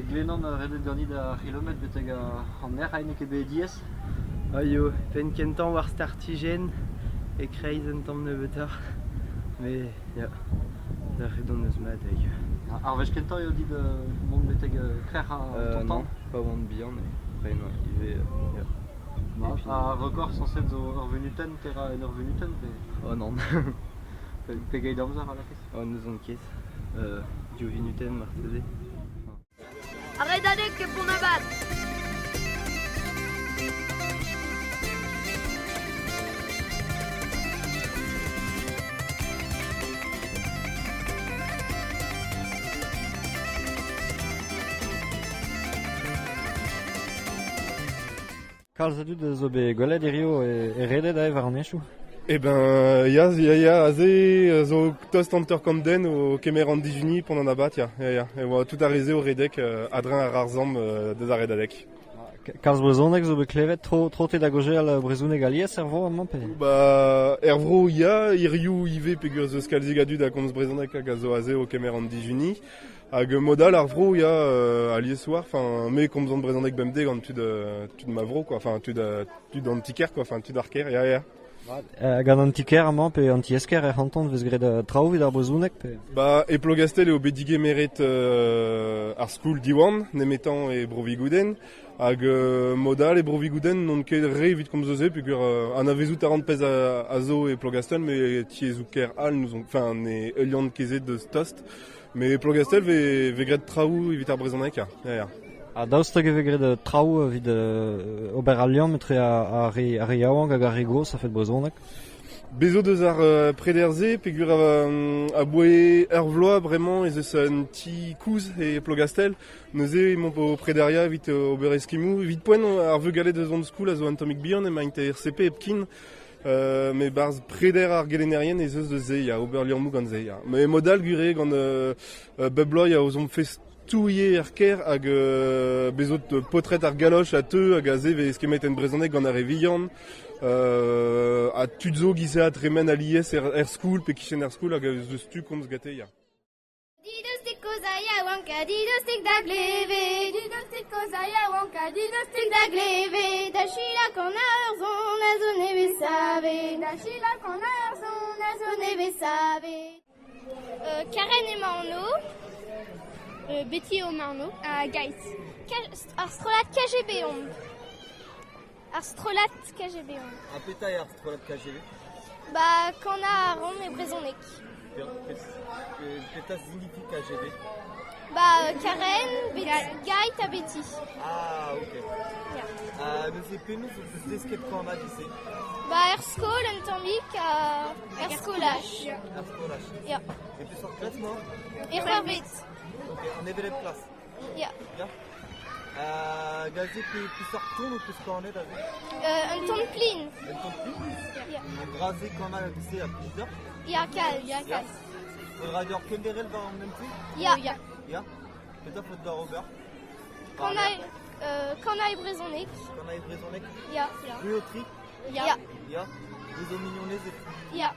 Glennon redet ganit a kilomet beteg an er hainek ebe diez. Yo, pen kentan war startigen e kreiz en tamm nebetar. Mais, ya, da redon eus mat eg. Ar vez kentan eo dit mont beteg krer a tontan? Non, pa oant bihan, après non, ive, ya. A record sanset zo ur venuten, terra en ur venuten? Oh non. Pegeit amzer a la kez? Oh, neus an ket. Dio vinuten marteze. Arrête avec le bon abat. Kalz a dud zo be gwelet erio e redet a ev ar nechou? Eh ben, ya, aze, zo tost anter kamden o kemer an dijuni pon an abat, ya. E oa tout a reze o redek adren ar arzam deus a redadek. Kalz brezonek zo be klevet tro te da goje al brezonek alies er vo amman pe? Ba, er vro ya, irioù ive pegur zo skalzig a dud a komz brezonek hag a zo aze o kemer an dijuni. Hag modal ar vro ya alies war, me komz an brezonek bemdeg an tud ma vro, quoi, tud an tiker, quoi, tud ar ker, ya. Gant an tiker amman pe an tiesker er hantan vez gret traoù vid ar brezonek pe? Ba, e plogastel eo bedige meret ar skoul diwan, nemetan e brovigouden, hag modal e brovigouden non ket re vid komz zo ze, peogwir an avezout 40 pez a zo e plogastel, me tiezou ker al nous on, ne euliant kezet deus tost, me plogastel ve gret traoù evit ar brezonek, ya. A daoustag eve gret traoù vid ober alian metre a re yaouank hag a re gos a fet brezonek? Bezo deus ar prederze, peogwir a boe ur vloa bremañ ez eus un ti kouz e plogastel, neuze emon po prederia evit ober eskimou, evit poen ar veu galet eus an skoul a zo antomik bihan emaint RCP epkin, me barz preder ar gelenerien ez eus deus ze, ya, ober liammou gant ze, ya. Me modal gure gant bebloi a ozom fest touye ar ker hag bezot potret ar galoch a teu hag a ze ve eskemet en brezonek gant ar evian, a tudzo gizeat remen a lies er skoul pe kichen er skoul hag eus tu komz gate, ya. Didostik kozaya wanka, didostik da gleve, didostik kozaya wanka, didostik da gleve, da chila kon a ur zon a zo neve save, da chila kon a ur zon a zo neve save. Karen e Marno, Betty o Marno, a Gait. Ar strolat KGB omp. Ar strolat KGB omp. A petai ar strolat KGB? Ba, kan a rom e brezonek. Peta signifi KGB? Ba, Karen, Gait a Betty. Ah, ok. Ya. Neuze penaos eus desket kan a dise? Ba, skol un tammik a skolach. Ar skolach? Ya. E peus ar klas mor? C'hoarvet. Ok, an evelet klas? Ya. Ya. Gaze peus ar ton ou peus kanet a ve? Un ton plin. Un ton plin? Ya. An draze kan a dise a pizza? Ya kal, ya kal. Faudra dir kenderel war an nempe? Ya. Ya. Ya. Peta faud da ober? Kan a e brezonek. Kan a e brezonek? Ya. Ruotri? Ya. Ya. Deus o mignonez et... Ya.